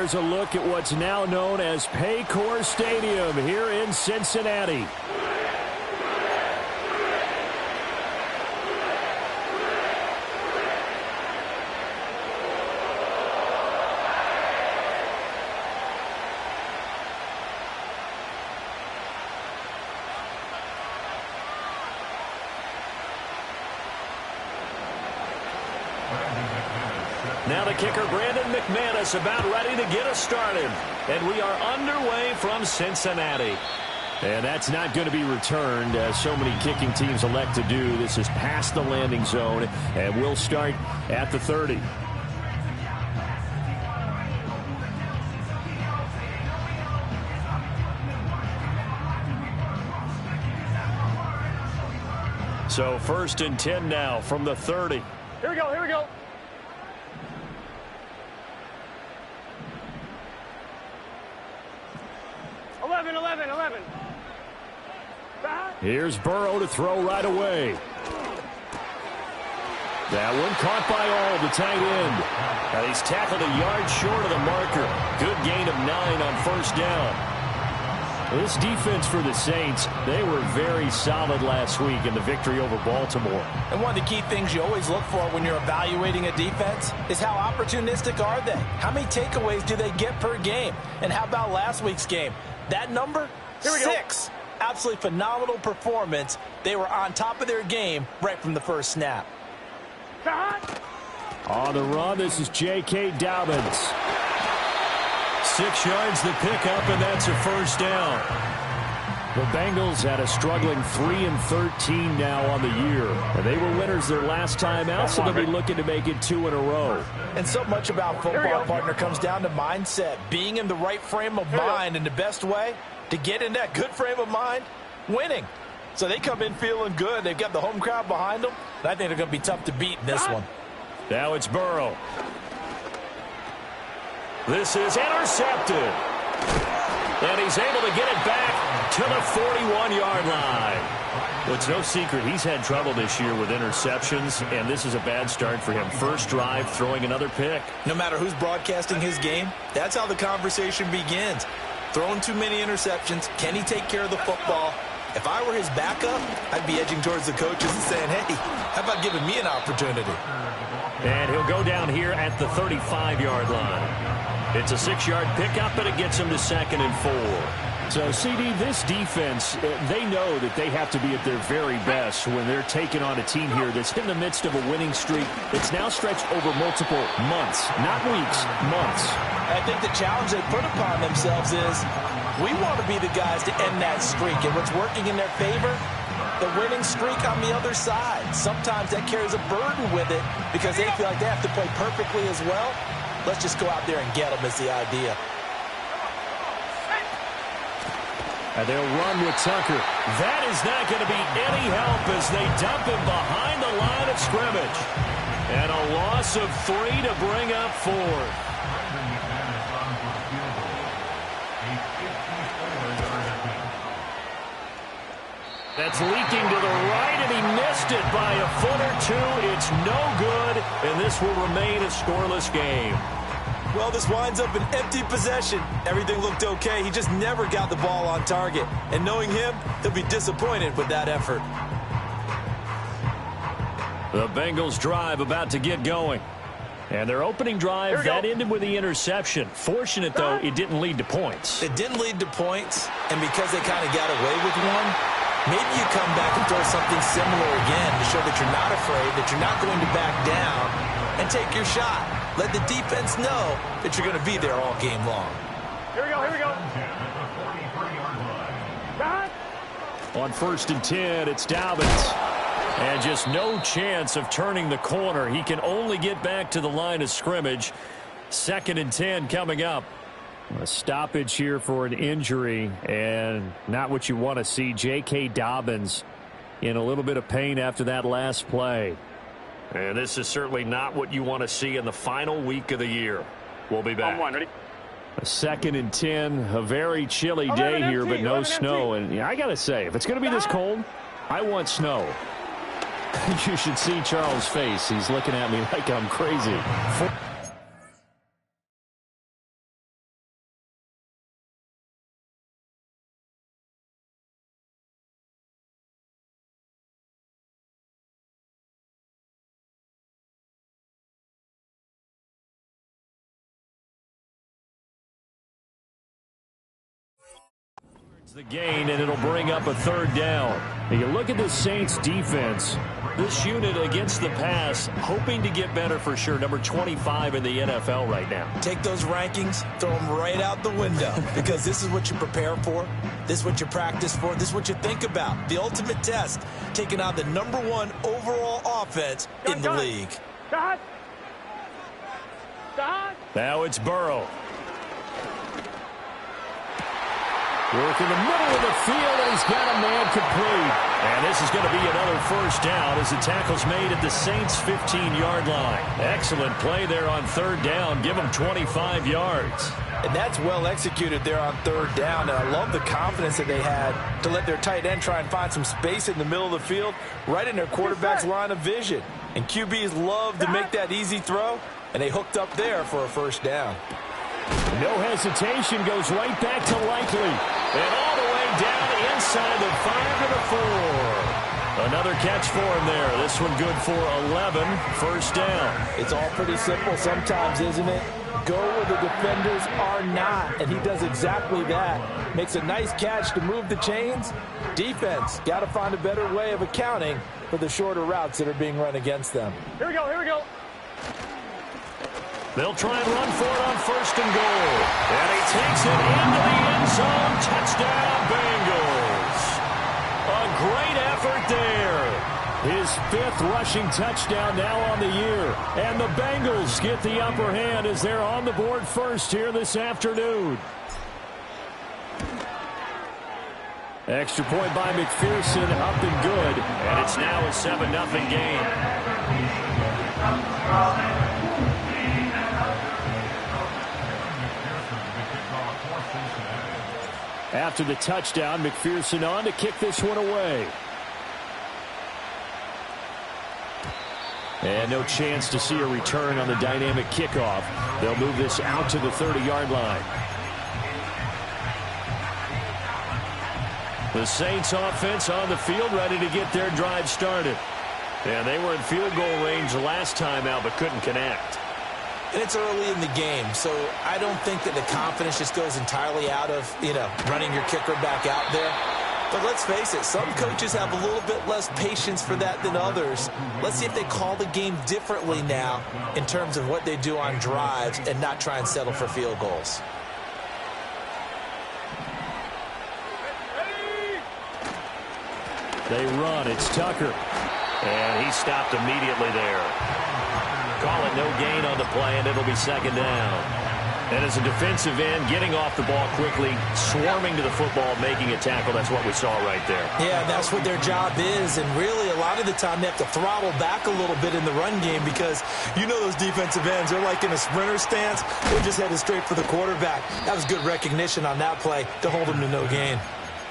here's a look at what's now known as Paycor Stadium here in Cincinnati. Now the kicker, Brandon McManus, about ready to get us started. And we are underway from Cincinnati. And that's not going to be returned, as so many kicking teams elect to do. This is past the landing zone, and we'll start at the 30. So 1st and 10 now from the 30. Here we go, here we go. Here's Burrow to throw right away. That one caught by all, the tight end. Now he's tackled a yard short of the marker. Good gain of 9 on 1st down. This defense for the Saints, they were very solid last week in the victory over Baltimore. And one of the key things you always look for when you're evaluating a defense is how opportunistic are they? How many takeaways do they get per game? And how about last week's game? That number? 6. Absolutely phenomenal performance. They were on top of their game right from the first snap. On the run, this is J.K. Dobbins. 6 yards the pickup, and that's a 1st down. The Bengals had a struggling 3-13 now on the year. And they were winners their last time out, so they'll be looking to make it 2 in a row. And so much about football, partner, comes down to mindset. Being in the right frame of mind, and the best way to get in that good frame of mind, winning. So they come in feeling good. They've got the home crowd behind them. And I think they're going to be tough to beat in this one. Now it's Burrow. This is intercepted. And he's able to get it back to the 41-yard line. Well, it's no secret he's had trouble this year with interceptions, and this is a bad start for him. First drive, throwing another pick. No matter who's broadcasting his game, that's how the conversation begins. Throwing too many interceptions. Can he take care of the football? If I were his backup, I'd be edging towards the coaches and saying, hey, how about giving me an opportunity? And he'll go down here at the 35-yard line. It's a 6-yard pickup, and it gets him to 2nd and 4. So, CD, this defense, they know that they have to be at their very best when they're taking on a team here that's in the midst of a winning streak that's now stretched over multiple months, not weeks, months. I think the challenge they put upon themselves is we want to be the guys to end that streak. And what's working in their favor? The winning streak on the other side. Sometimes that carries a burden with it because they feel like they have to play perfectly as well. Let's just go out there and get them is the idea. And they'll run with Tucker. That is not going to be any help as they dump him behind the line of scrimmage. And a loss of 3 to bring up 4th. That's leaking to the right, and he missed it by a foot or 2. It's no good, and this will remain a scoreless game. Well, this winds up an empty possession. Everything looked okay. He just never got the ball on target. And knowing him, he'll be disappointed with that effort. The Bengals drive about to get going. And their opening drive, that ended with the interception. Fortunate, though, it didn't lead to points. It didn't lead to points, and because they kind of got away with one, maybe you come back and throw something similar again to show that you're not afraid, that you're not going to back down, and take your shot. Let the defense know that you're going to be there all game long. Here we go, here we go. On 1st and 10, it's Dobbins. And just no chance of turning the corner. He can only get back to the line of scrimmage. 2nd and 10 coming up. A stoppage here for an injury, and not what you want to see. J.K. Dobbins in a little bit of pain after that last play. And this is certainly not what you want to see in the final week of the year. We'll be back. Ready? A 2nd and 10, a very chilly day here, but no snow. And yeah, I got to say, if it's going to be this cold, I want snow. You should see Charles' face. He's looking at me like I'm crazy. The gain, and it'll bring up a third down. And you look at the Saints defense. This unit against the pass, hoping to get better for sure. Number 25 in the NFL right now. Take those rankings, throw them right out the window, because this is what you prepare for. This is what you practice for. This is what you think about. The ultimate test, taking on the #1 overall offense in the league. Now it's Burrow. Work in the middle of the field, and he's got a man complete. And this is going to be another first down as the tackle's made at the Saints' 15-yard line. Excellent play there on third down. Give them 25 yards. And that's well executed there on third down. And I love the confidence that they had to let their tight end try and find some space in the middle of the field, right in their quarterback's line of vision. And QBs love to make that easy throw, and they hooked up there for a first down. No hesitation, goes right back to Likely. And all the way down inside the 5 to the 4. Another catch for him there. This one good for 11. First down. It's all pretty simple sometimes, isn't it? Go where the defenders are not, and he does exactly that. Makes a nice catch to move the chains. Defense got to find a better way of accounting for the shorter routes that are being run against them. Here we go, here we go. They'll try and run for it on first and goal. And he takes it into the end zone. Touchdown, Bengals. A great effort there. His 5th rushing touchdown now on the year. And the Bengals get the upper hand as they're on the board first here this afternoon. Extra point by McPherson, up and good. And it's now a 7-0 game. After the touchdown, McPherson on to kick this one away. And no chance to see a return on the dynamic kickoff. They'll move this out to the 30-yard line. The Saints offense on the field, ready to get their drive started. And they were in field goal range last time out, but couldn't connect. And it's early in the game, so I don't think that the confidence just goes entirely out of, running your kicker back out there. But let's face it, some coaches have a little bit less patience for that than others. Let's see if they call the game differently now in terms of what they do on drives and not try and settle for field goals. They run. It's Tucker. And he stopped immediately there. Call it no gain on the play, and it'll be second down. And as a defensive end, getting off the ball quickly, swarming to the football, making a tackle, that's what we saw right there. Yeah, that's what their job is, and really a lot of the time they have to throttle back a little bit in the run game because those defensive ends, they're like in a sprinter stance. They're just headed straight for the quarterback. That was good recognition on that play to hold him to no gain.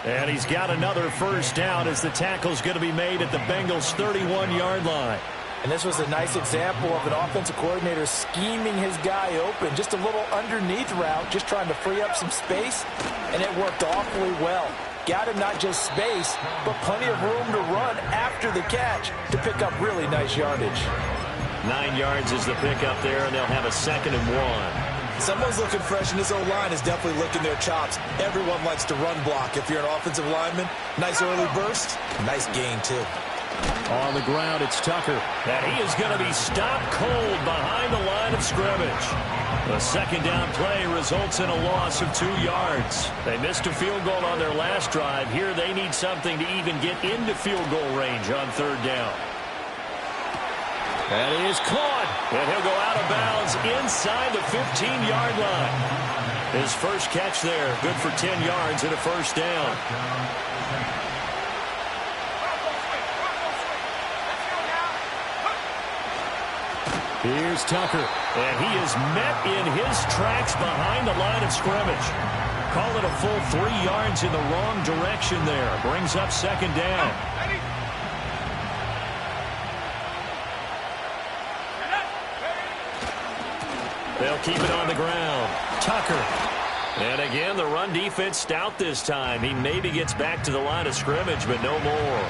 And he's got another first down as the tackle's going to be made at the Bengals' 31-yard line. And this was a nice example of an offensive coordinator scheming his guy open. Just a little underneath route, just trying to free up some space, and it worked awfully well. Got him not just space, but plenty of room to run after the catch to pick up really nice yardage. 9 yards is the pickup there, and they'll have a 2nd and 1. Someone's looking fresh, and this O-line is definitely licking their chops. Everyone likes to run block. If you're an offensive lineman, nice early burst, nice gain, too. On the ground, it's Tucker. And he is going to be stopped cold behind the line of scrimmage. The second down play results in a loss of 2 yards. They missed a field goal on their last drive. Here they need something to even get into field goal range on third down. And he is caught. And he'll go out of bounds inside the 15-yard line. His first catch there, good for 10 yards and a first down. Here's Tucker, and he is met in his tracks behind the line of scrimmage. Call it a full 3 yards in the wrong direction there. Brings up second down. They'll keep it on the ground. Tucker. And again, the run defense stout this time. He maybe gets back to the line of scrimmage, but no more.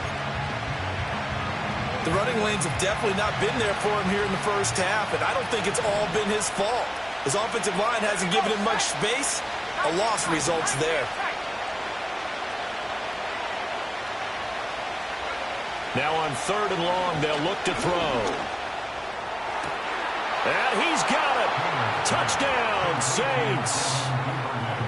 The running lanes have definitely not been there for him here in the first half, and I don't think it's all been his fault. His offensive line hasn't given him much space. A loss results there. Now on 3rd and long, they'll look to throw. And he's got it. Touchdown, Saints.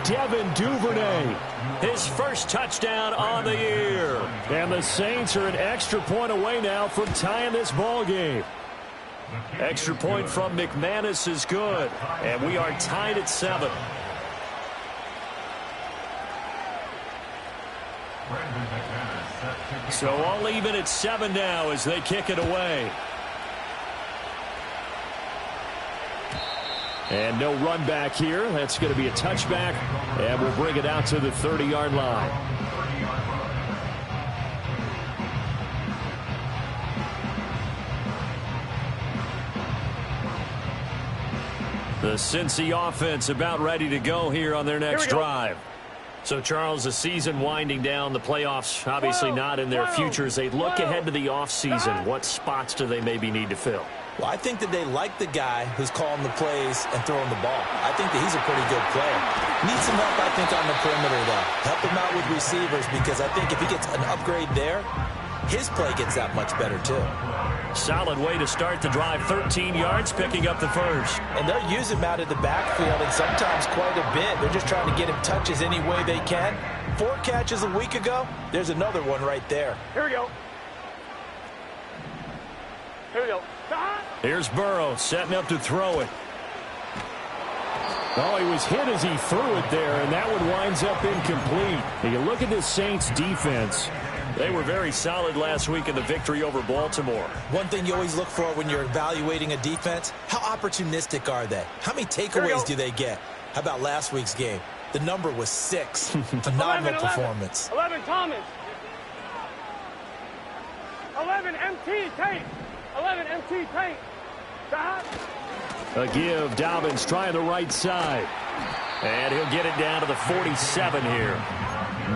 Devin Duvernay. His first touchdown on the year. And the Saints are an extra point away now from tying this ball game. Extra point from McManus is good. And we are tied at 7. So all even at 7 now as they kick it away. And no run back here. That's going to be a touchback. And we'll bring it out to the 30-yard line. The Cincy offense about ready to go here on their next drive. So, Charles, the season winding down, the playoffs obviously not in their future. As they look ahead to the offseason, what spots do they maybe need to fill? Well, I think that they like the guy who's calling the plays and throwing the ball. I think that he's a pretty good player. Needs some help, I think, on the perimeter, though. Help him out with receivers, because I think if he gets an upgrade there, his play gets that much better, too. Solid way to start the drive. 13 yards, picking up the first. And they'll use him out of the backfield, and sometimes quite a bit. They're just trying to get him touches any way they can. 4 catches a week ago. There's another one right there. Here we go. Here we go. Here's Burrow setting up to throw it. Oh, he was hit as he threw it there, and that one winds up incomplete. And you look at this Saints defense. They were very solid last week in the victory over Baltimore. One thing you always look for when you're evaluating a defense, how opportunistic are they? How many takeaways do they get? How about last week's game? The number was 6. Phenomenal performance. 11 Thomas. 11 MT Tate. 11 MT Tate. Stop. A give. Dobbins trying the right side. And he'll get it down to the 47 here.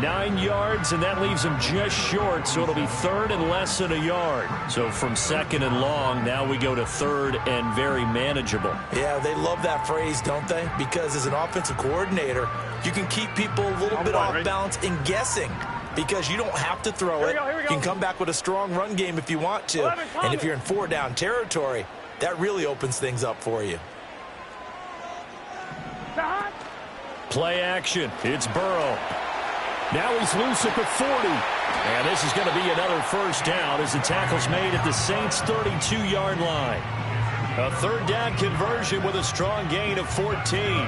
9 yards, and that leaves him just short, so it'll be 3rd and less than a yard. So from 2nd and long, now we go to 3rd and very manageable. Yeah, they love that phrase, don't they? Because as an offensive coordinator, you can keep people a little bit off balance and guessing. Because you don't have to throw it. You can come back with a strong run game if you want to. And if you're in 4-down territory, that really opens things up for you. Play action. It's Burrow. Now he's loose at the 40. And this is going to be another first down as the tackle's made at the Saints' 32-yard line. A 3rd down conversion with a strong gain of 14.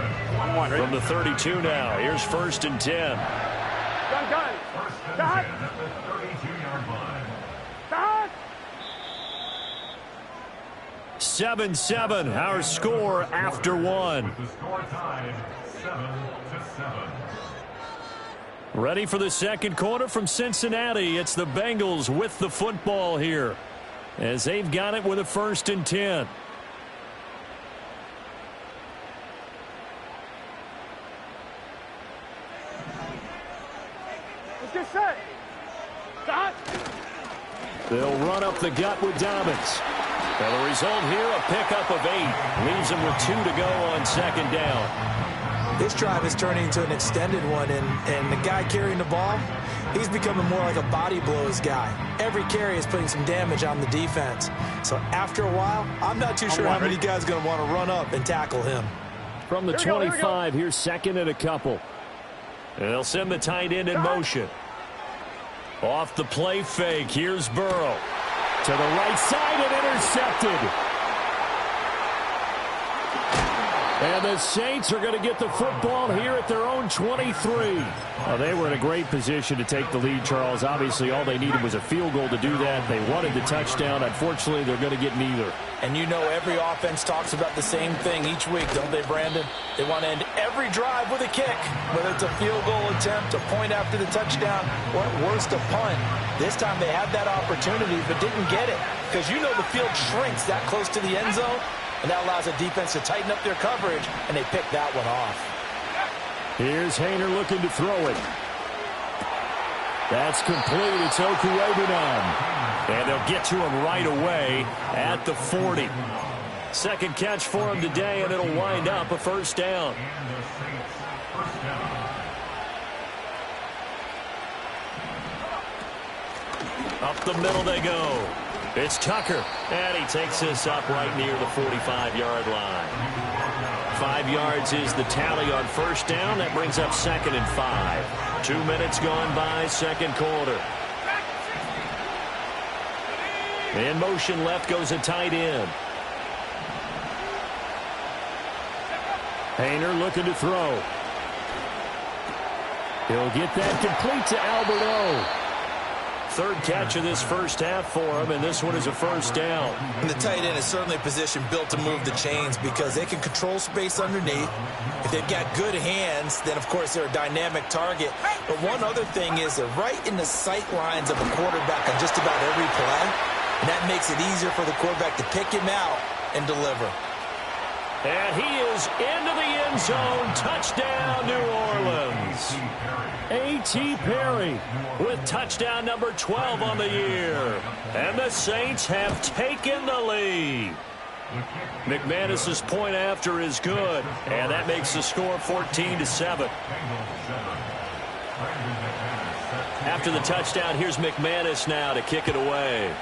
From the 32 now. Here's 1st and 10. Gun. Stop. 7-7, our score after 1. Ready for the second quarter from Cincinnati. It's the Bengals with the football here, as they've got it with a 1st and 10. Let's get set. Stop. They'll run up the gut with Dobbins. And the result here, a pickup of 8. Leaves them with 2 to go on 2nd down. This drive is turning into an extended one, and the guy carrying the ball, he's becoming more like a body blows guy. Every carry is putting some damage on the defense. So after a while, I'm not too sure how many guys are going to want to run up and tackle him. From the 25, here's 2nd and a couple. And they'll send the tight end in motion. Off the play fake, here's Burrow. To the right side and intercepted. And the Saints are going to get the football here at their own 23. Well, they were in a great position to take the lead, Charles. Obviously, all they needed was a field goal to do that. They wanted the touchdown. Unfortunately, they're going to get neither. And you know every offense talks about the same thing each week, don't they, Brandon? They want to end every drive with a kick, whether it's a field goal attempt, a point after the touchdown, or at worst, a punt. This time they had that opportunity but didn't get it, because you know the field shrinks that close to the end zone, and that allows the defense to tighten up their coverage, and they pick that one off. Here's Haener looking to throw it. That's complete. It's Okuebunan. And they'll get to him right away at the 40. Second catch for him today, and it'll wind up a 1st down. Up the middle they go. It's Tucker, and he takes this up right near the 45-yard line. 5 yards is the tally on first down. That brings up 2nd and 5. 2 minutes gone by, second quarter. In motion left goes a tight end. Hayner looking to throw. He'll get that complete to Alberto. Third catch of this first half for him, and this one is a first down. And the tight end is certainly a position built to move the chains because they can control space underneath. If they've got good hands, then, of course, they're a dynamic target. But one other thing is they're right in the sight lines of the quarterback on just about every play, and that makes it easier for the quarterback to pick him out and deliver. And he is into the end zone. Touchdown, New Orleans. A.T. Perry with touchdown number 12 on the year. And the Saints have taken the lead. McManus's point after is good, and that makes the score 14-7. After the touchdown, here's McManus now to kick it away.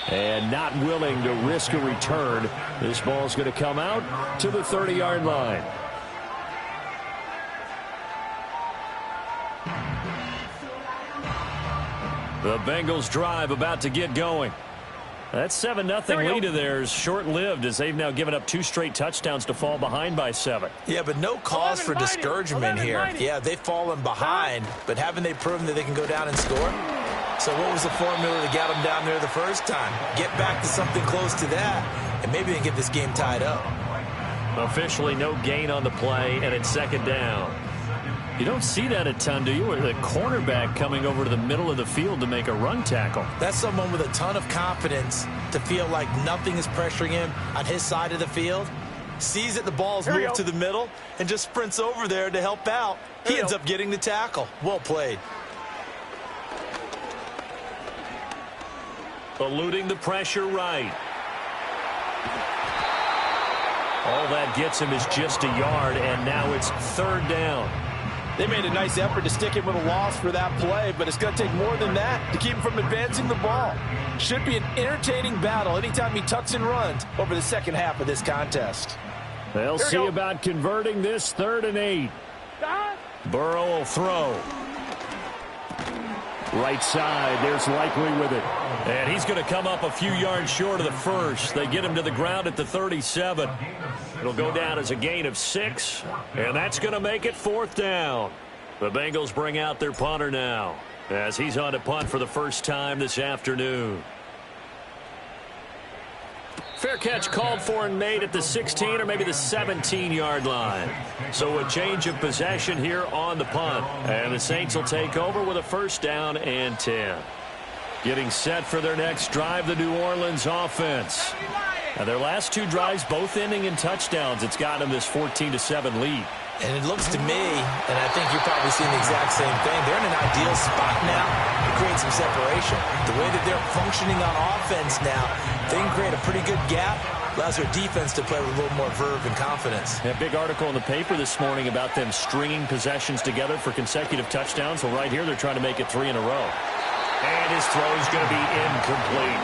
And not willing to risk a return. This ball's going to come out to the 30-yard line. The Bengals drive about to get going. That 7-0 lead of theirs short-lived as they've now given up 2 straight touchdowns to fall behind by 7. Yeah, but no cause for discouragement here. Yeah, they've fallen behind, but haven't they proven that they can go down and score? So what was the formula to get them down there the first time? Get back to something close to that, and maybe they can get this game tied up. Officially no gain on the play, and it's 2nd down. You don't see that a ton, do you? With a cornerback coming over to the middle of the field to make a run tackle. That's someone with a ton of confidence to feel like nothing is pressuring him on his side of the field. Sees that the ball's moved to the middle and just sprints over there to help out. He ends up getting the tackle. Well played. Eluding the pressure right. All that gets him is just a yard, and now it's 3rd down. They made a nice effort to stick him with a loss for that play, but it's going to take more than that to keep him from advancing the ball. Should be an entertaining battle anytime he tucks and runs over the second half of this contest. They'll see about converting this 3rd and 8. Burrow will throw. Right side, there's Likely with it. And he's going to come up a few yards short of the first. They get him to the ground at the 37. It'll go down as a gain of 6, and that's going to make it 4th down. The Bengals bring out their punter now as he's on to punt for the first time this afternoon. Fair catch called for and made at the 16 or maybe the 17-yard line. So a change of possession here on the punt. And the Saints will take over with a 1st down and 10. Getting set for their next drive, the New Orleans offense. Now their last 2 drives, both ending in touchdowns. It's got them this 14-7 lead. And it looks to me, and I think you're probably seeing the exact same thing, they're in an ideal spot now to create some separation. The way that they're functioning on offense now, they can create a pretty good gap. Allows their defense to play with a little more verve and confidence. A big article in the paper this morning about them stringing possessions together for consecutive touchdowns. Well, right here, they're trying to make it 3 in a row. And his throw is going to be incomplete.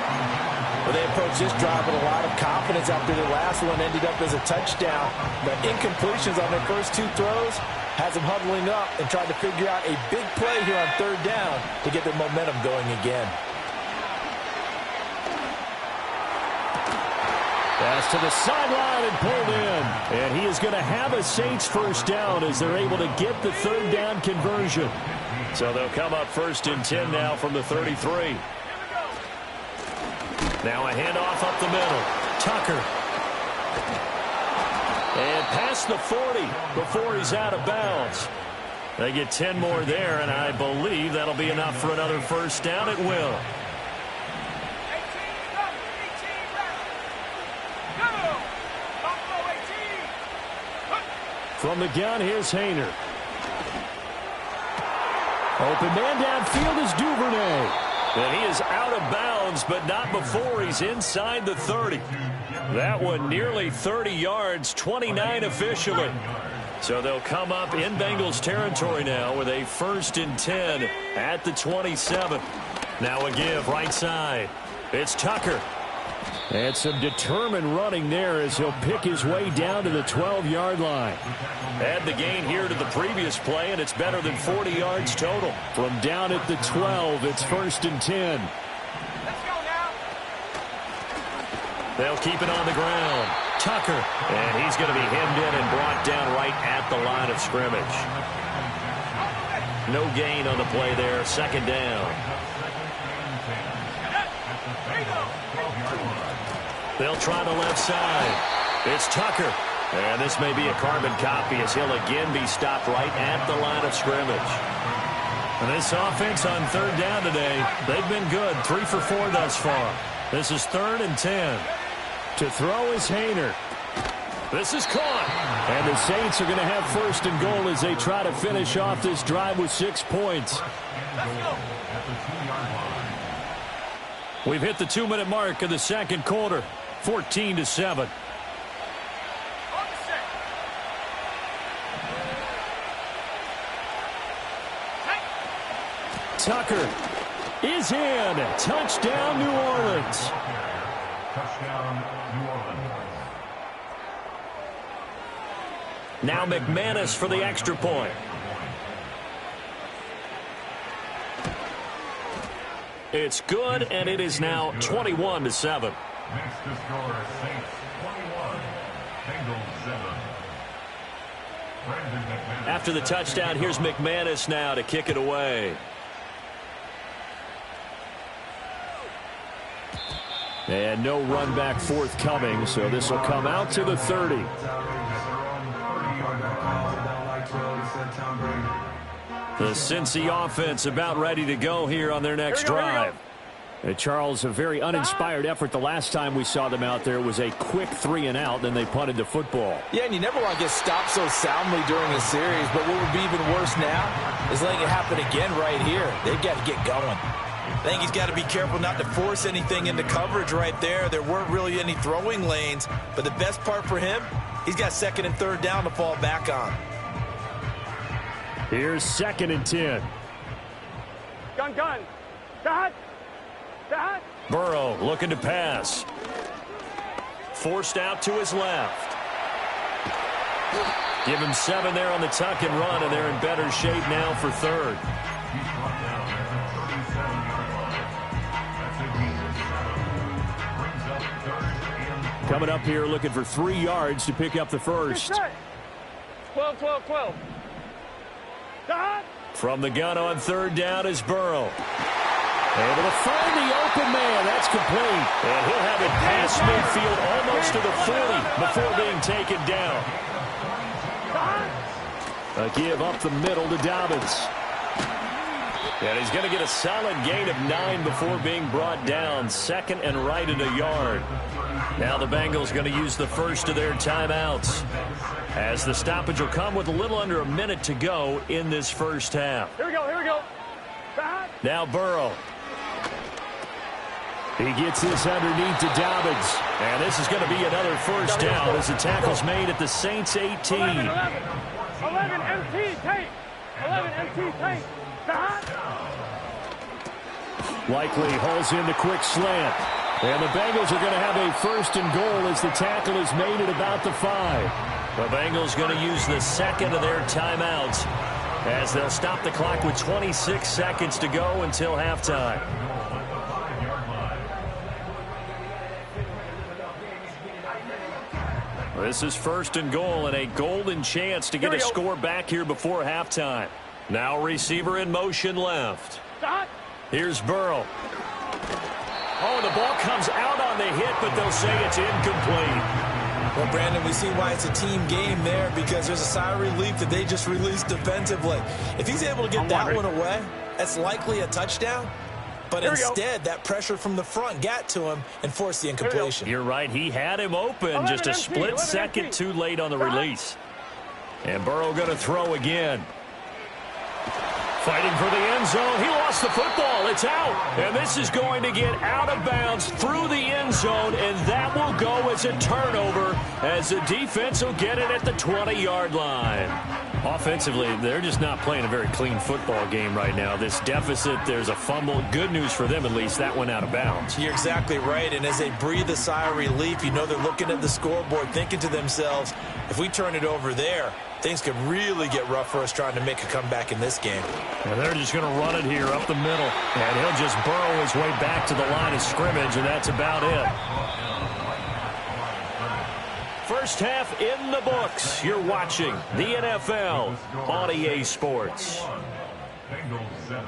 Well, they approached this drive with a lot of confidence after the last one ended up as a touchdown. But incompletions on their first 2 throws has them huddling up and trying to figure out a big play here on 3rd down to get their momentum going again. Pass to the sideline and pulled in. And he is going to have a Saints 1st down as they're able to get the 3rd down conversion. So they'll come up 1st and 10 now from the 33. Now a handoff up the middle. Tucker. And past the 40 before he's out of bounds. They get 10 more there, and I believe that'll be enough for another 1st down. It will. From the gun, here's Hayner. Open man downfield is Duvernay. And he is out of bounds, but not before he's inside the 30. That one nearly 30 yards, 29 officially. So they'll come up in Bengals territory now with a 1st and 10 at the 27. Now a give right side. It's Tucker. And some determined running there as he'll pick his way down to the 12-yard line. Add the gain here to the previous play, and it's better than 40 yards total. From down at the 12, it's 1st and 10. Let's go now. They'll keep it on the ground. Tucker. And he's going to be hemmed in and brought down right at the line of scrimmage. No gain on the play there. 2nd down. They'll try the left side. It's Tucker. And this may be a carbon copy as he'll again be stopped right at the line of scrimmage. And this offense on 3rd down today, they've been good. 3 for 4 thus far. This is 3rd and 10. To throw is Hayner. This is caught. And the Saints are going to have 1st and goal as they try to finish off this drive with 6 points. We've hit the 2-minute mark of the 2nd quarter. 14-7. Tucker is in. Touchdown, New Orleans. Touchdown, New Orleans. Now McManus for the extra point. It's good, and it is now 21-7. Next to score, Saints 21, Bengals 7. After the touchdown, here's McManus now to kick it away. And no run back forthcoming, so this will come out to the 30. The Cincy offense about ready to go here on their next drive. Charles, a very uninspired effort the last time we saw them out there was a quick 3-and-out, then they punted the football. Yeah, and you never want to get stopped so soundly during a series, but what would be even worse now is letting it happen again right here. They've got to get going. I think he's got to be careful not to force anything into coverage right there. There weren't really any throwing lanes, but the best part for him, he's got 2nd and 3rd down to fall back on. Here's 2nd and 10. Gun. Dad. Burrow looking to pass. Forced out to his left. Give him 7 there on the tuck and run, and they're in better shape now for 3rd. Coming up here looking for 3 yards to pick up the first. 12. Dad. From the gun on 3rd down is Burrow. Able to find the open man. That's complete. And he'll have it past midfield almost to the 40 before being taken down. A give up the middle to Dobbins. And he's going to get a solid gain of 9 before being brought down. 2nd and right at a yard. Now the Bengals going to use the first of their timeouts, as the stoppage will come with a little under a minute to go in this first half. Here we go. Dad. Now Burrow. He gets this underneath to Dobbins. And this is going to be another first down as the tackle's made at the Saints 18. 11 MT tape. 11 MT tape. Dad. Likely hauls in the quick slant. And the Bengals are going to have a 1st and goal as the tackle is made at about the 5. The Bengals going to use the 2nd of their timeouts as they'll stop the clock with 26 seconds to go until halftime. This is 1st and goal and a golden chance to get a score back here before halftime. Now receiver in motion left. Stop. Here's Burrow. Oh, the ball comes out on the hit, but they'll say it's incomplete. Well, Brandon, we see why it's a team game there, because there's a sigh of relief that they just released defensively. If he's able to get that one away, that's likely a touchdown. But instead, that pressure from the front got to him and forced the incompletion. You're right. He had him open. Just a split second too late on the release. And Burrow going to throw again. Fighting for the end zone. He lost the football. It's out. And this is going to get out of bounds through the end zone, and that will go as a turnover as the defense will get it at the 20-yard line. Offensively, they're just not playing a very clean football game right now. This deficit, there's a fumble. Good news for them, at least. That went out of bounds. You're exactly right, and as they breathe a sigh of relief, you know they're looking at the scoreboard, thinking to themselves, if we turn it over there, things could really get rough for us trying to make a comeback in this game. And they're just going to run it here up the middle. And he'll just burrow his way back to the line of scrimmage, and that's about it. First half in the books. You're watching the NFL on EA Sports. Bengals 7.